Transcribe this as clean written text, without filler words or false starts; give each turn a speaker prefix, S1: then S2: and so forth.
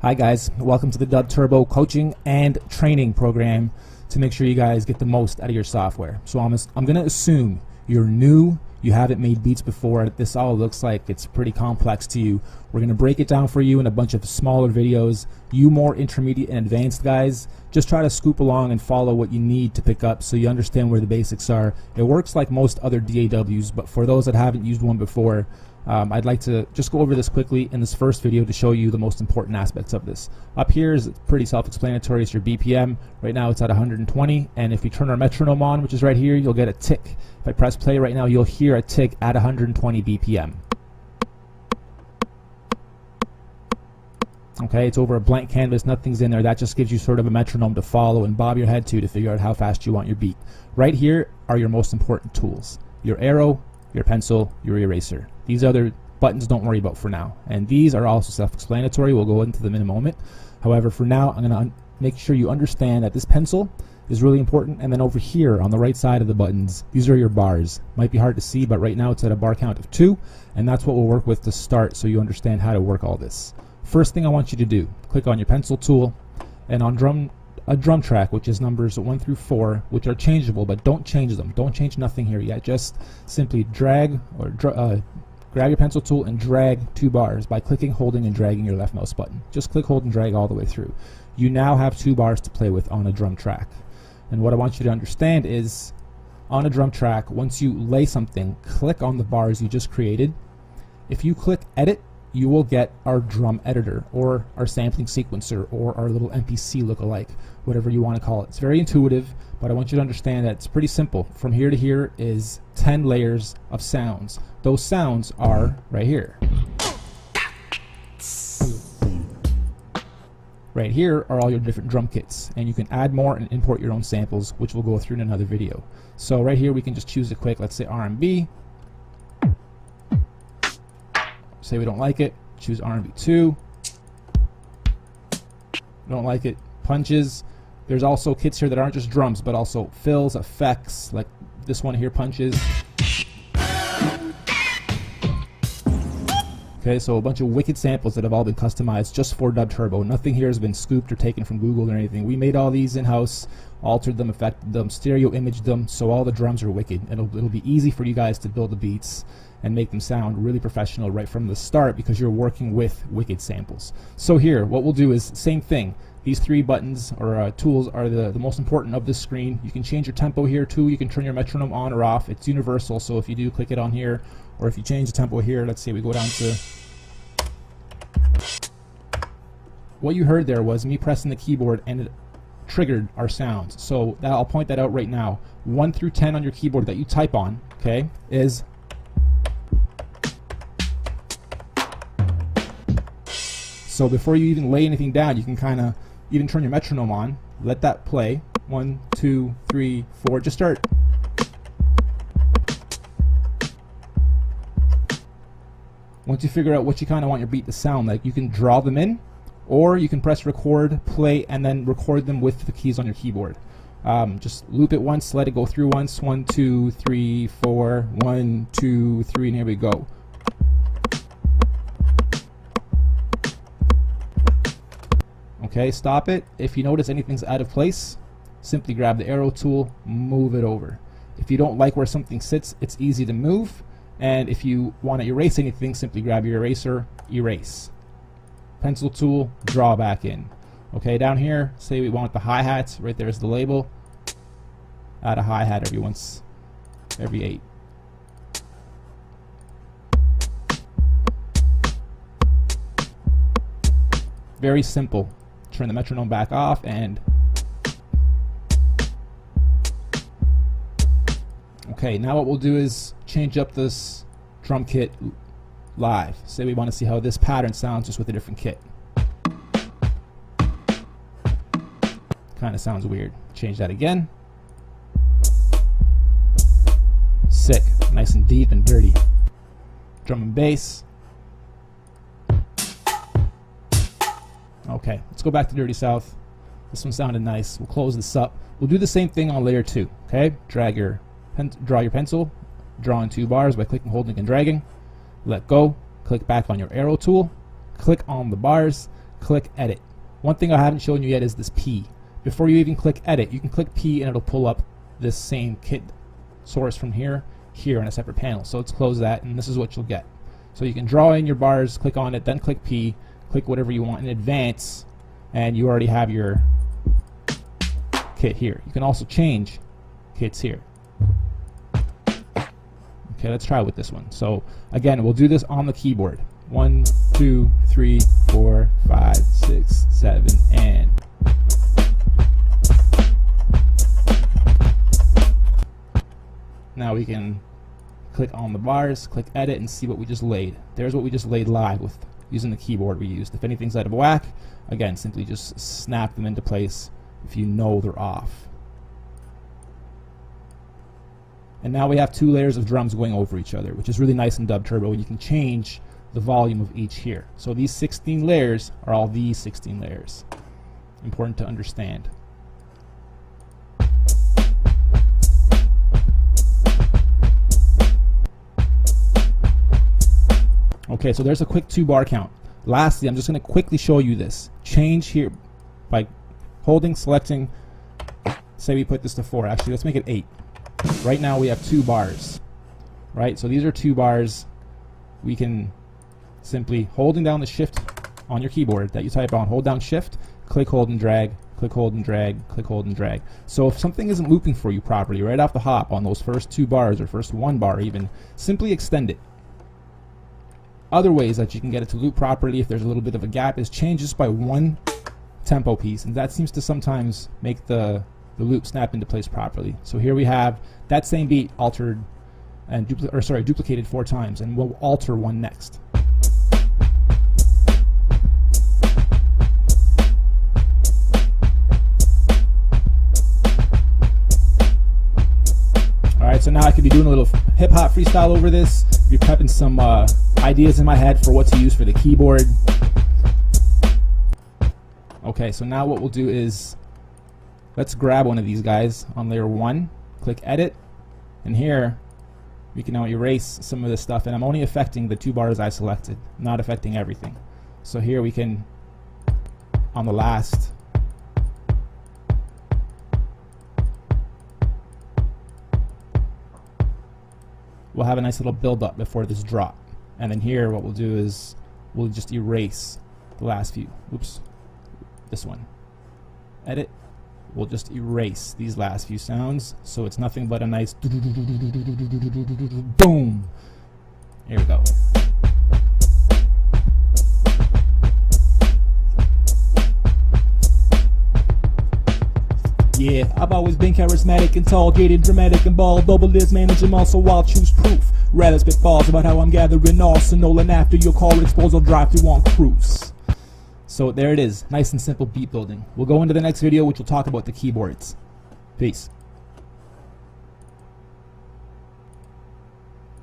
S1: Hi guys, welcome to the DubTurbo coaching and training program to make sure you guys get the most out of your software. So I'm going to assume you're new, you haven't made beats before, this all looks like it's pretty complex to you. We're going to break it down for you in a bunch of smaller videos. You more intermediate and advanced guys, just try to scoop along and follow what you need to pick up so you understand where the basics are. It works like most other DAWs, but for those that haven't used one before, I'd like to just go over this quickly in this first video to show you the most important aspects of this. Up here is pretty self-explanatory. It's your BPM. Right now it's at 120, and if you turn our metronome on, which is right here, you'll get a tick. If I press play right now, you'll hear a tick at 120 BPM. Okay, it's over a blank canvas, nothing's in there. That just gives you sort of a metronome to follow and bob your head to figure out how fast you want your beat. Right here are your most important tools: your arrow, your pencil, your eraser. These other buttons don't worry about for now, and these are also self-explanatory. We'll go into them in a moment. However, for now I'm going to make sure you understand that this pencil is really important, and then over here on the right side of the buttons, these are your bars. Might be hard to see, but right now it's at a bar count of 2, and that's what we'll work with to start so you understand how to work all this. First thing I want you to do, click on your pencil tool, and on a drum track, which is numbers 1 through 4, which are changeable, but don't change them. Don't change nothing here yet. Just simply drag or grab your pencil tool and drag 2 bars by clicking, holding, and dragging your left mouse button. Just click, hold, and drag all the way through. You now have 2 bars to play with on a drum track. And what I want you to understand is, on a drum track, once you lay something, click on the bars you just created. If you click edit, you will get our drum editor or our sampling sequencer or our little MPC lookalike, whatever you want to call it. It's very intuitive, but I want you to understand that it's pretty simple. From here to here is 10 layers of sounds. Those sounds are right here. Right here are all your different drum kits, and you can add more and import your own samples, which we'll go through in another video. So right here we can just choose a quick, let's say R&B. Say we don't like it, choose R&B 2. Don't like it, punches. There's also kits here that aren't just drums, but also fills, effects, like this one here, punches. Okay, so a bunch of wicked samples that have all been customized just for DubTurbo. Nothing here has been scooped or taken from Google or anything. We made all these in-house, altered them, affected them, stereo imaged them, so all the drums are wicked. It'll be easy for you guys to build the beats and make them sound really professional right from the start because you're working with wicked samples. So here, what we'll do is same thing. These 3 buttons or tools are the most important of this screen. You can change your tempo here too. You can turn your metronome on or off. It's universal, so if you do click it on here, or if you change the tempo here, let's say we go down to... What you heard there was me pressing the keyboard and it triggered our sounds. So I'll point that out right now. 1 through 10 on your keyboard that you type on, okay, is... So before you even lay anything down, you can kind of even turn your metronome on, let that play. 1, 2, 3, 4, just start. Once you figure out what you kind of want your beat to sound like, you can draw them in, or you can press record, play, and then record them with the keys on your keyboard. Just loop it once, let it go through once. 1, 2, 3, 4, 1, 2, 3, and here we go. Okay, stop it. If you notice anything's out of place, simply grab the arrow tool, move it over. If you don't like where something sits, it's easy to move. And if you want to erase anything, simply grab your eraser, erase. Pencil tool, draw back in. Okay, down here, say we want the hi-hats, right there's the label. Add a hi-hat every 8. Very simple. Turn the metronome back off and... Okay, now what we'll do is change up this drum kit live. Say we want to see how this pattern sounds just with a different kit. Kind of sounds weird. Change that again. Sick. Nice and deep and dirty. Drum and bass. Okay, let's go back to Dirty South. This one sounded nice. We'll close this up. We'll do the same thing on layer 2. Okay, draw your pencil, draw in 2 bars by clicking, holding, and dragging. Let go. Click back on your arrow tool. Click on the bars. click edit. One thing I haven't shown you yet is this P. Before you even click edit, you can click P and it'll pull up this same kit source from here in a separate panel. So let's close that, and this is what you'll get. So you can draw in your bars, click on it, then click P, click whatever you want in advance, and you already have your kit here. You can also change kits here. Okay, let's try with this one. So again, we'll do this on the keyboard. 1, 2, 3, 4, 5, 6, 7, and now we can click on the bars, click edit, and see what we just laid. There's what we just laid live with using the keyboard we used. If anything's out of whack, again, simply just snap them into place if you know they're off. And now we have 2 layers of drums going over each other, which is really nice in DubTurbo, and you can change the volume of each here. So these 16 layers are all these 16 layers. Important to understand. Okay, so there's a quick 2-bar count. Lastly, I'm just going to quickly show you this. Change here by holding, selecting, say we put this to 4. Actually, let's make it 8. Right now we have 2 bars. Right, so these are 2 bars. We can simply, holding down the shift on your keyboard that you type on, hold down shift, click, hold, and drag, click, hold, and drag, click, hold, and drag. So if something isn't looping for you properly right off the hop on those first 2 bars or first 1 bar even, simply extend it. Other ways that you can get it to loop properly if there's a little bit of a gap is change just by 1 tempo piece, and that seems to sometimes make the loop snap into place properly. So here we have that same beat altered and duplicated 4 times, and we'll alter 1 next. Alright, so now I could be doing a little hip-hop freestyle over this, be prepping some ideas in my head for what to use for the keyboard. Okay, so now what we'll do is, let's grab one of these guys on layer 1, click edit, and here we can now erase some of this stuff, and I'm only affecting the 2 bars I selected, not affecting everything. So here we can, on the last, we'll have a nice little build up before this drop. And then here what we'll do is we'll just erase the last few. Oops, this one. Edit. We'll just erase these last few sounds so it's nothing but a nice boom. Here we go. Yeah, I've always been charismatic and tall, jaded, dramatic and bald. Double this manage them all, so I'll choose proof. Rather spit balls about how I'm gathering arsenal, and after your call expose, I'll drive through on cruise. So there it is, nice and simple beat building. We'll go into the next video, which will talk about the keyboards. Peace.